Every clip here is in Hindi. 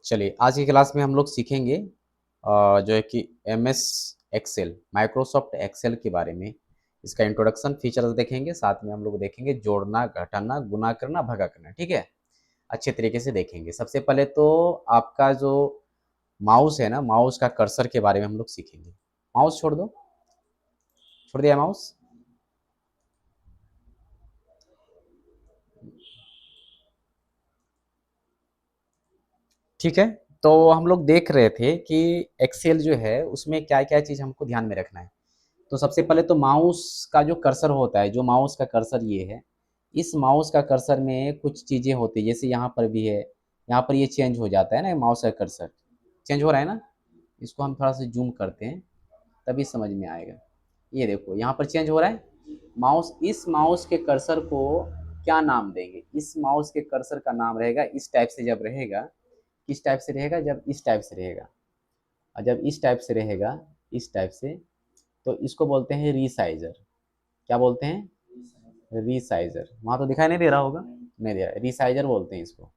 चलिए आज की क्लास में हम लोग सीखेंगे जो है कि M S Excel Microsoft Excel के बारे में। इसका इंट्रोडक्शन फीचर्स देखेंगे, साथ में हम लोग देखेंगे जोड़ना, घटाना, गुना करना, भगा करना। ठीक है, अच्छे तरीके से देखेंगे। सबसे पहले तो आपका जो माउस है ना, माउस का कर्सर के बारे में हम लोग सीखेंगे। माउस छोड़ दो, छोड़ दिया माउस। ठीक है, तो हम लोग देख रहे थे कि एक्सेल जो है उसमें क्या क्या चीज़ हमको ध्यान में रखना है। तो सबसे पहले तो माउस का जो कर्सर होता है, जो माउस का कर्सर ये है, इस माउस का कर्सर में कुछ चीज़ें होती है, जैसे यहाँ पर भी है, यहाँ पर ये चेंज हो जाता है ना, माउस का कर्सर चेंज हो रहा है ना। इसको हम थोड़ा सा जूम करते हैं, तभी समझ में आएगा। ये देखो यहाँ पर चेंज हो रहा है माउस। इस माउस के कर्सर को क्या नाम देंगे? इस माउस के कर्सर का नाम रहेगा, इस टाइप से जब रहेगा, किस टाइप से रहेगा? जब इस टाइप से रहेगा, और जब इस टाइप से रहेगा, इस टाइप से, तो इसको बोलते हैं रीसाइजर। क्या बोलते हैं? रीसाइजर। वहाँ तो दिखाई नहीं दे रहा होगा, नहीं दे रहा है, रीसाइजर बोलते हैं इसको।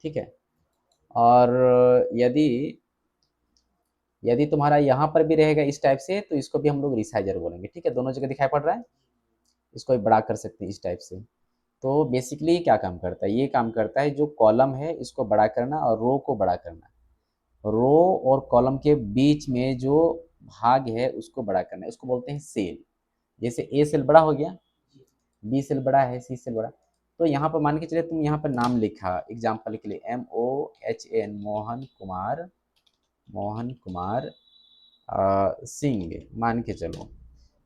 ठीक है, और यदि यदि तुम्हारा यहाँ पर भी रहेगा इस टाइप से, तो इसको भी हम लोग रिसाइजर बोलेंगे। ठीक है, दोनों जगह दिखाई पड़ रहा है। इसको भी बड़ा कर सकते हैं इस टाइप से। तो बेसिकली क्या काम करता है? ये काम करता है जो कॉलम है इसको बड़ा करना और रो को बड़ा करना। रो और कॉलम के बीच में जो भाग है उसको बड़ा करना है, उसको बोलते हैं सेल। जैसे ए सेल बड़ा हो गया, बी सेल बड़ा है, सी सेल बड़ा। तो यहाँ पर मान के चले, तुम यहाँ पर नाम लिखा एग्जाम्पल के लिए, MOHN, मोहन कुमार, मोहन कुमार सिंह मान के चलो।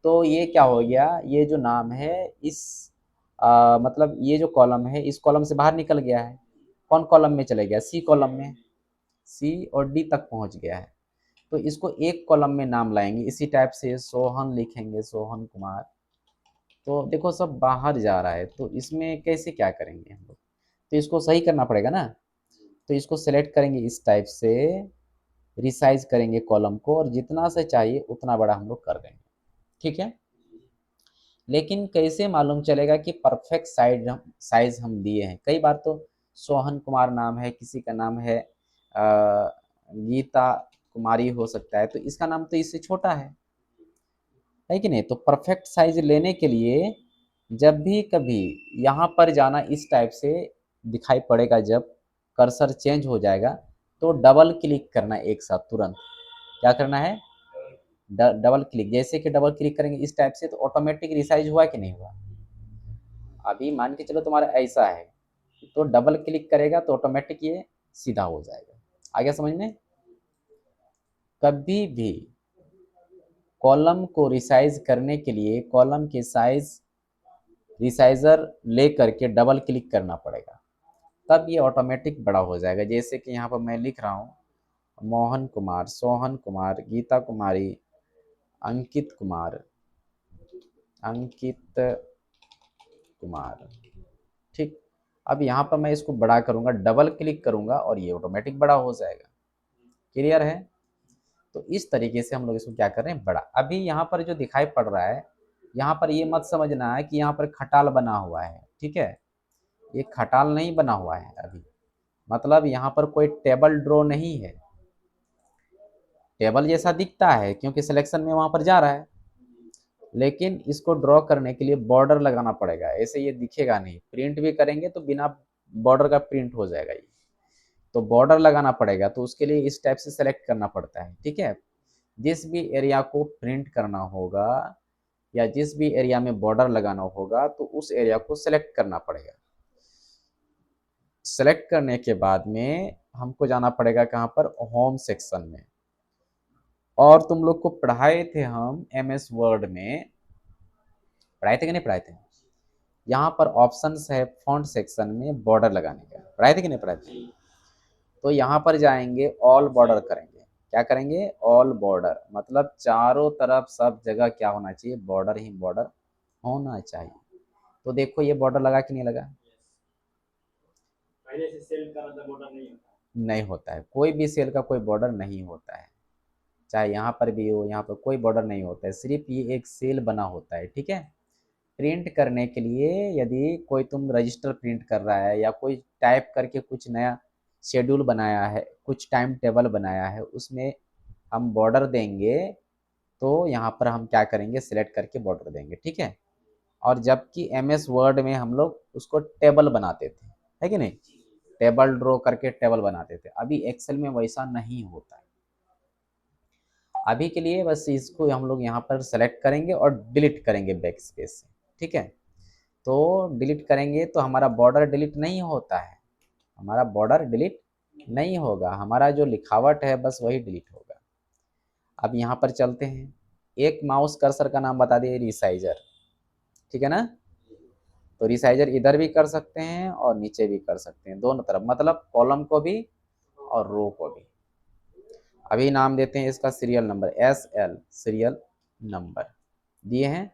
तो ये क्या हो गया? ये जो नाम है इस मतलब ये जो कॉलम है इस कॉलम से बाहर निकल गया है। कौन कॉलम में चले गया? सी कॉलम में। सी और डी तक पहुंच गया है। तो इसको एक कॉलम में नाम लाएंगे, इसी टाइप से सोहन लिखेंगे, सोहन कुमार। तो देखो सब बाहर जा रहा है, तो इसमें कैसे क्या करेंगे हम लोग? तो इसको सही करना पड़ेगा ना। तो इसको सेलेक्ट करेंगे इस टाइप से, रिसाइज करेंगे कॉलम को, और जितना से चाहिए उतना बड़ा हम लोग कर देंगे। ठीक है, लेकिन कैसे मालूम चलेगा कि परफेक्ट साइज हम दिए हैं? कई बार तो सोहन कुमार नाम है, किसी का नाम है गीता कुमारी हो सकता है, तो इसका नाम तो इससे छोटा है कि नहीं? तो परफेक्ट साइज लेने के लिए जब भी कभी यहाँ पर जाना, इस टाइप से दिखाई पड़ेगा, जब कर्सर चेंज हो जाएगा तो डबल क्लिक करना एक साथ तुरंत। क्या करना है? Double click. जैसे कि डबल क्लिक करेंगे इस टाइप से, तो ऑटोमेटिक रिसाइज हुआ कि नहीं हुआ? अभी मान के चलो तुम्हारा ऐसा है, तो डबल क्लिक करेगा तो ऑटोमेटिक ये सीधा हो जाएगा। आ गया समझ में? कभी भी कॉलम को रिसाइज करने के लिए कॉलम के साइज रिसाइजर ले करके डबल क्लिक करना पड़ेगा, तब ये ऑटोमेटिक बड़ा हो जाएगा। जैसे कि यहाँ पर मैं लिख रहा हूँ मोहन कुमार, सोहन कुमार, गीता कुमारी, अंकित कुमार, अंकित कुमार। ठीक, अब यहाँ पर मैं इसको बड़ा करूँगा, डबल क्लिक करूँगा और ये ऑटोमेटिक बड़ा हो जाएगा। क्लियर है? तो इस तरीके से हम लोग इसको क्या कर रहे हैं, बड़ा। अभी यहाँ पर जो दिखाई पड़ रहा है, यहाँ पर ये मत समझना है कि यहाँ पर खटाल बना हुआ है। ठीक है, ये खटाल नहीं बना हुआ है अभी, मतलब यहाँ पर कोई टेबल ड्रॉ नहीं है। टेबल जैसा दिखता है क्योंकि सिलेक्शन में वहाँ पर जा रहा है, लेकिन इसको ड्रॉ करने के लिए बॉर्डर लगाना पड़ेगा। ऐसे ये दिखेगा नहीं, प्रिंट भी करेंगे तो बिना बॉर्डर का प्रिंट हो जाएगा ये। तो बॉर्डर लगाना पड़ेगा, तो उसके लिए इस टाइप से सेलेक्ट करना पड़ता है। ठीक है, जिस भी एरिया को प्रिंट करना होगा या जिस भी एरिया में बॉर्डर लगाना होगा, तो उस एरिया को सेलेक्ट करना पड़ेगा। सेलेक्ट करने के बाद में हमको जाना पड़ेगा कहाँ पर? होम सेक्शन में। और तुम लोग को पढ़ाए थे हम MS वर्ड में, पढ़ाए थे कि नहीं पढ़ाए थे? यहाँ पर ऑप्शंस है फॉन्ट सेक्शन में बॉर्डर लगाने का, पढ़ाए थे कि नहीं पढ़ाए थे? तो यहाँ पर जाएंगे, ऑल बॉर्डर करेंगे। क्या करेंगे? ऑल बॉर्डर, मतलब चारों तरफ सब जगह क्या होना चाहिए? बॉर्डर ही बॉर्डर होना चाहिए। तो देखो ये बॉर्डर लगा कि नहीं लगा? पहले से सेल का मतलब बॉर्डर नहीं होता, नहीं होता है। कोई भी सेल का कोई बॉर्डर नहीं होता है, चाहे यहाँ पर भी हो, यहाँ पर कोई बॉर्डर नहीं होता है, सिर्फ ये एक सेल बना होता है। ठीक है, प्रिंट करने के लिए यदि कोई तुम रजिस्टर प्रिंट कर रहा है या कोई टाइप करके कुछ नया शेड्यूल बनाया है, कुछ टाइम टेबल बनाया है, उसमें हम बॉर्डर देंगे तो यहाँ पर हम क्या करेंगे, सिलेक्ट करके बॉर्डर देंगे, ठीक है। और जबकि एमएस वर्ड में हम लोग उसको टेबल बनाते थे, है कि नहीं, टेबल ड्रॉ करके टेबल बनाते थे। अभी एक्सेल में वैसा नहीं होता है। अभी के लिए बस इसको हम लोग यहाँ पर सेलेक्ट करेंगे और डिलीट करेंगे बैक स्पेस से, ठीक है। तो डिलीट करेंगे तो हमारा बॉर्डर डिलीट नहीं होता है, हमारा बॉर्डर डिलीट नहीं होगा, हमारा जो लिखावट है बस वही डिलीट होगा। अब यहाँ पर चलते हैं, एक माउस कर्सर का नाम बता दिए, रिसाइजर, ठीक है ना। तो रिसाइजर इधर भी कर सकते हैं और नीचे भी कर सकते हैं, दोनों तरफ, मतलब कॉलम को भी और रो को भी। अभी नाम देते हैं इसका serial number, SL serial number दिए हैं।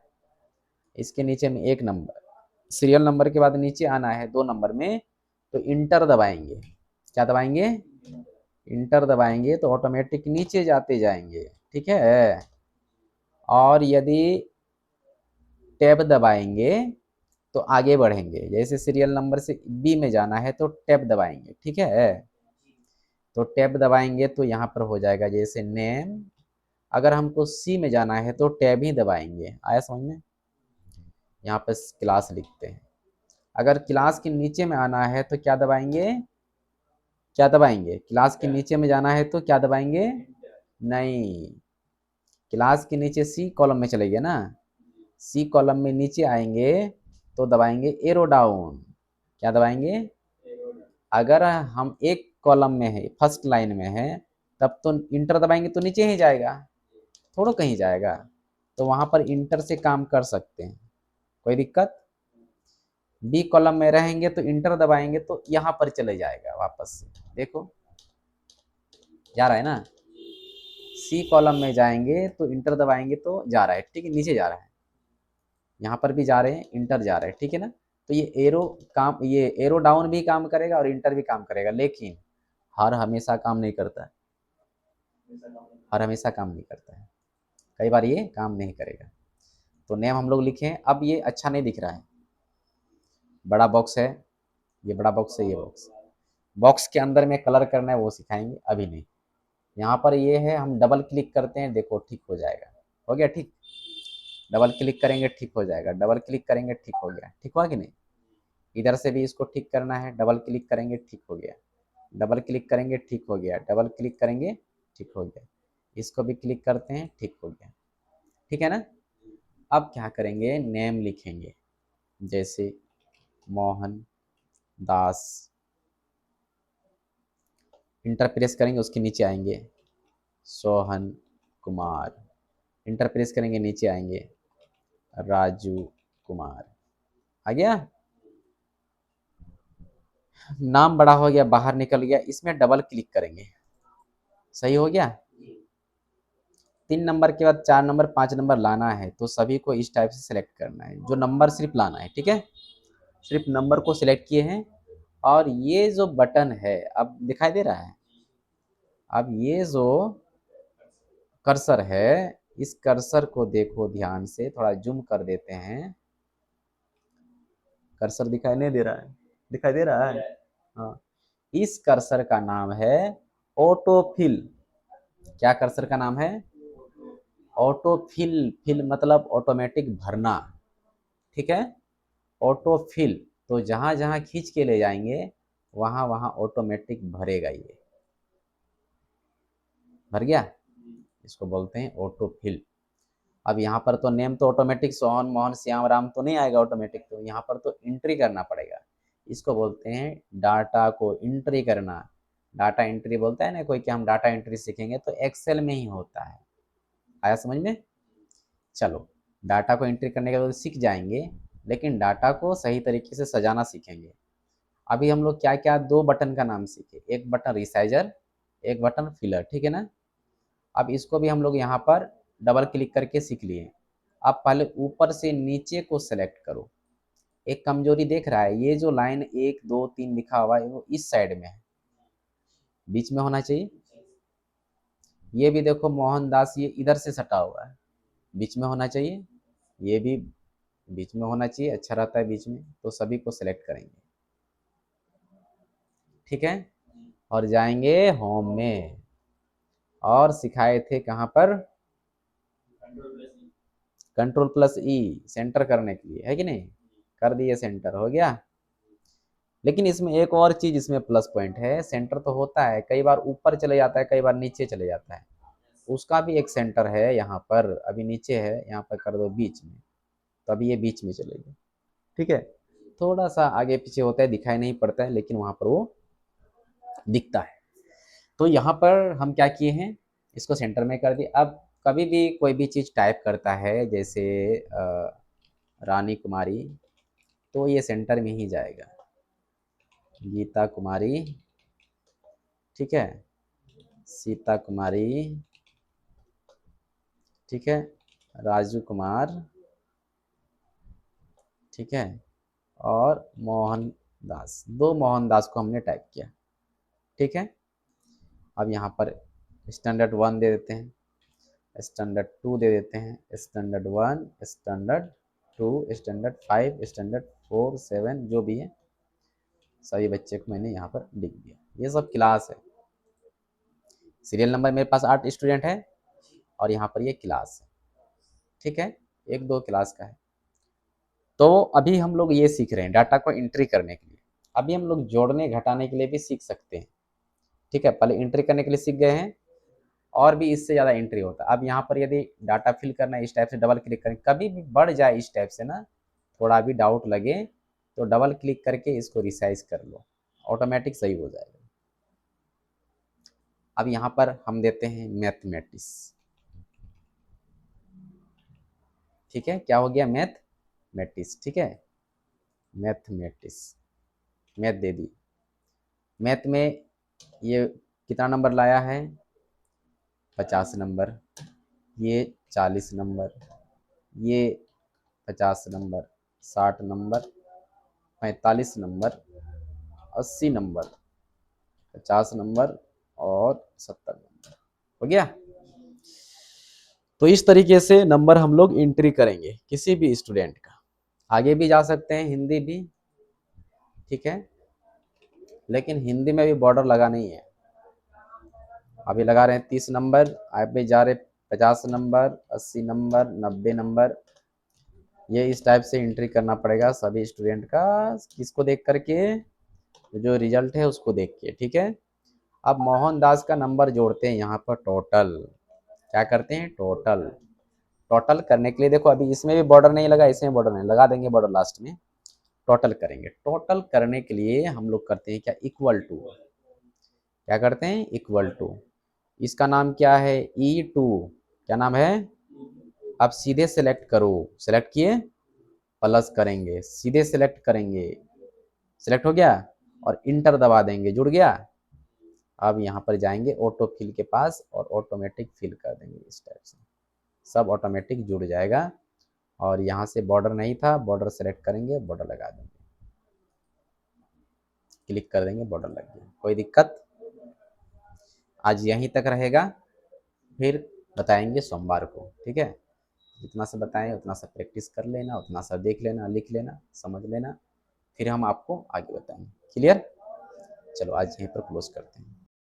इसके नीचे में एक नंबर, सीरियल नंबर के बाद नीचे आना है 2 नंबर में, तो इंटर दबाएंगे। क्या दबाएंगे, इंटर दबाएंगे तो ऑटोमेटिक नीचे जाते जाएंगे, ठीक है। और यदि टैब दबाएंगे तो आगे बढ़ेंगे, जैसे सीरियल नंबर से बी में जाना है तो टैब दबाएंगे, ठीक है। तो टैब दबाएंगे तो यहाँ पर हो जाएगा जैसे नेम। अगर हमको सी में जाना है तो टैब ही दबाएंगे, आया समझ में। यहाँ पर क्लास लिखते हैं। अगर क्लास के नीचे में आना है तो क्या दबाएंगे, क्या दबाएंगे, क्लास के नीचे में जाना है तो क्या दबाएंगे, नहीं, क्लास के नीचे सी कॉलम में चले गए ना, सी कॉलम में नीचे आएंगे तो दबाएंगे एरो डाउन। क्या दबाएंगे, अगर हम एक कॉलम में है, फर्स्ट लाइन में है, तब तो इंटर दबाएंगे तो नीचे ही जाएगा, थोड़ा कहीं जाएगा। तो वहां पर इंटर से काम कर सकते हैं, कोई दिक्कत। बी कॉलम में रहेंगे तो इंटर दबाएंगे तो यहाँ पर चले जाएगा वापस से, देखो जा रहा है ना। सी कॉलम में जाएंगे तो इंटर दबाएंगे तो जा रहा है, ठीक है, नीचे जा रहा है। यहाँ पर भी जा रहे हैं, इंटर जा रहे हैं, ठीक है ना। तो ये एरो काम, ये एरो डाउन भी काम करेगा और इंटर भी काम करेगा, लेकिन हर हमेशा काम नहीं करता है, हर हमेशा काम नहीं करता है, कई बार ये काम नहीं करेगा। तो नेम हम लोग लिखे हैं। अब ये अच्छा नहीं दिख रहा है, बड़ा बॉक्स है, ये बड़ा बॉक्स है, ये बॉक्स, बॉक्स के अंदर में कलर करना है वो सिखाएंगे, अभी नहीं। यहाँ पर ये है, हम डबल क्लिक करते हैं, देखो ठीक हो जाएगा, हो गया ठीक। डबल क्लिक करेंगे ठीक हो जाएगा, डबल क्लिक करेंगे ठीक हो गया, ठीक हुआ कि नहीं। इधर से भी इसको ठीक करना है, डबल क्लिक करेंगे ठीक हो गया, डबल क्लिक करेंगे ठीक हो गया, डबल क्लिक करेंगे ठीक हो गया, इसको भी क्लिक करते हैं ठीक हो गया, ठीक है ना। अब क्या करेंगे, नेम लिखेंगे, जैसे मोहन दास, इंटर प्रेस करेंगे, उसके नीचे आएंगे सोहन कुमार, इंटर प्रेस करेंगे, नीचे आएंगे राजू कुमार, आ गया। नाम बड़ा हो गया, बाहर निकल गया, इसमें डबल क्लिक करेंगे, सही हो गया। 3 नंबर के बाद 4 नंबर 5 नंबर लाना है तो सभी को इस टाइप से सिलेक्ट करना है, जो नंबर सिर्फ लाना है, ठीक है। सिर्फ नंबर को सिलेक्ट किए हैं। और ये जो बटन है, अब दिखाई दे रहा है, अब ये जो कर्सर है, इस कर्सर को देखो ध्यान से, थोड़ा जूम कर देते हैं। कर्सर दिखाई नहीं दे रहा है, दिखाई दे रहा है, हाँ। इस कर्सर का नाम है ऑटोफिल। क्या कर्सर का नाम है, ऑटोफिल, फिल मतलब ऑटोमेटिक भरना, ठीक है। ऑटोफिल, तो जहां जहां खींच के ले जाएंगे वहां वहां ऑटोमेटिक भरेगा, ये भर गया, इसको बोलते हैं ऑटोफिल। अब यहाँ पर तो नेम तो ऑटोमेटिक सोहन मोहन श्याम राम तो नहीं आएगा ऑटोमेटिक, तो यहाँ पर तो एंट्री करना पड़ेगा, इसको बोलते हैं डाटा को एंट्री करना। डाटा एंट्री बोलता है ना कोई कि हम डाटा एंट्री सीखेंगे, तो एक्सेल में ही होता है, आया समझ में। चलो, डाटा को एंट्री करने के बाद सीख जाएंगे, लेकिन डाटा को सही तरीके से सजाना सीखेंगे। अभी हम लोग क्या क्या 2 बटन का नाम सीखे, एक बटन रिसाइजर, एक बटन फिलर, ठीक है ना। अब इसको भी हम लोग यहाँ पर डबल क्लिक करके सीख लिए। अब पहले ऊपर से नीचे को सेलेक्ट करो। एक कमजोरी देख रहा है, ये जो लाइन 1 2 3 लिखा हुआ है वो इस साइड में है, बीच में होना चाहिए। ये भी देखो मोहनदास, ये इधर से सटा हुआ है, बीच में होना चाहिए। ये भी बीच में होना चाहिए, अच्छा रहता है बीच में। तो सभी को सिलेक्ट करेंगे, ठीक है। और जाएंगे होम में, और सिखाए थे कहाँ पर, कंट्रोल प्लस ई, सेंटर करने के लिए, है कि नहीं, कर दिए सेंटर, हो गया। लेकिन इसमें एक और चीज इसमें प्लस पॉइंट है, सेंटर तो होता है, कई बार ऊपर चले जाता है, कई बार नीचे चले जाता है, उसका भी एक सेंटर है यहाँ पर, अभी नीचे है, यहाँ पर कर दो बीच में, तो अभी ये बीच में चलेगी, ठीक है। थोड़ा सा आगे पीछे होता है, दिखाई नहीं पड़ता है, लेकिन वहाँ पर वो दिखता है। तो यहाँ पर हम क्या किए हैं, इसको सेंटर में कर दिए। अब कभी भी कोई भी चीज़ टाइप करता है, जैसे रानी कुमारी, तो ये सेंटर में ही जाएगा, गीता कुमारी, ठीक है, सीता कुमारी, ठीक है, राजू कुमार, ठीक है, और मोहन दास, दो मोहन दास को हमने टाइप किया, ठीक है। अब यहाँ पर स्टैंडर्ड 1 दे देते हैं, स्टैंडर्ड 2 दे देते हैं, स्टैंडर्ड 1, स्टैंडर्ड 2, स्टैंडर्ड 5, स्टैंडर्ड 4, 7, जो भी है सभी बच्चे को मैंने यहाँ पर लिख दिया। ये सब क्लास है, सीरियल नंबर मेरे पास 8 स्टूडेंट है, और यहाँ पर ये क्लास है, ठीक है, एक दो क्लास का है। तो अभी हम लोग ये सीख रहे हैं डाटा को एंट्री करने के लिए, अभी हम लोग जोड़ने घटाने के लिए भी सीख सकते हैं, ठीक है। पहले एंट्री करने के लिए सीख गए हैं, और भी इससे ज़्यादा एंट्री होता है। अब यहाँ पर यदि डाटा फिल करना है, इस टाइप से डबल क्लिक करें, कभी भी बढ़ जाए इस टाइप से ना, थोड़ा भी डाउट लगे तो डबल क्लिक करके इसको रिसाइज कर लो, ऑटोमेटिक सही हो जाएगा। अब यहाँ पर हम देते हैं मैथमेटिक्स, ठीक है, क्या हो गया, मैथमेटिक्स, ठीक है, मैथमेटिक्स, मैथ दे दी। मैथ में ये कितना नंबर लाया है, 50 नंबर, ये 40 नंबर, ये 50 number, 60 number, 45 number, 80 number, 50 number, और 70 नंबर, हो गया। तो इस तरीके से नंबर हम लोग एंट्री करेंगे किसी भी स्टूडेंट का, आगे भी जा सकते हैं, हिंदी भी, ठीक है, लेकिन हिंदी में भी बॉर्डर लगा नहीं है, अभी लगा रहे हैं 30 नंबर, अभी जा रहे 50 नंबर, 80 नंबर, 90 नंबर, ये इस टाइप से एंट्री करना पड़ेगा सभी स्टूडेंट का, किसको देख करके, जो रिजल्ट है उसको देख के, ठीक है। अब मोहनदास का नंबर जोड़ते हैं यहाँ पर, टोटल क्या करते हैं, टोटल, टोटल करने के लिए देखो अभी इसमें भी बॉर्डर नहीं लगा, इसमें बॉर्डर नहीं लगा, देंगे बॉर्डर लास्ट में, टोटल करेंगे। टोटल करने के लिए हम लोग करते हैं क्या, इक्वल टू, क्या करते हैं, इक्वल टू, इसका नाम क्या है, E2, क्या नाम है, अब सीधे सेलेक्ट करो, सेलेक्ट किए, प्लस करेंगे, सीधे सेलेक्ट करेंगे, सेलेक्ट हो गया, और इंटर दबा देंगे, जुड़ गया। अब यहाँ पर जाएंगे ऑटो फिल के पास, और ऑटोमेटिक फिल कर देंगे, इस टाइप से सब ऑटोमेटिक जुड़ जाएगा। और यहाँ से बॉर्डर नहीं था, बॉर्डर सेलेक्ट करेंगे, बॉर्डर लगा देंगे, क्लिक कर देंगे, बॉर्डर लग गया, कोई दिक्कत। आज यहीं तक रहेगा, फिर बताएंगे सोमवार को, ठीक है। जितना सा बताएं उतना सा प्रैक्टिस कर लेना, उतना सा देख लेना, लिख लेना, समझ लेना, फिर हम आपको आगे बताएंगे, क्लियर। चलो आज यहीं पर क्लोज करते हैं।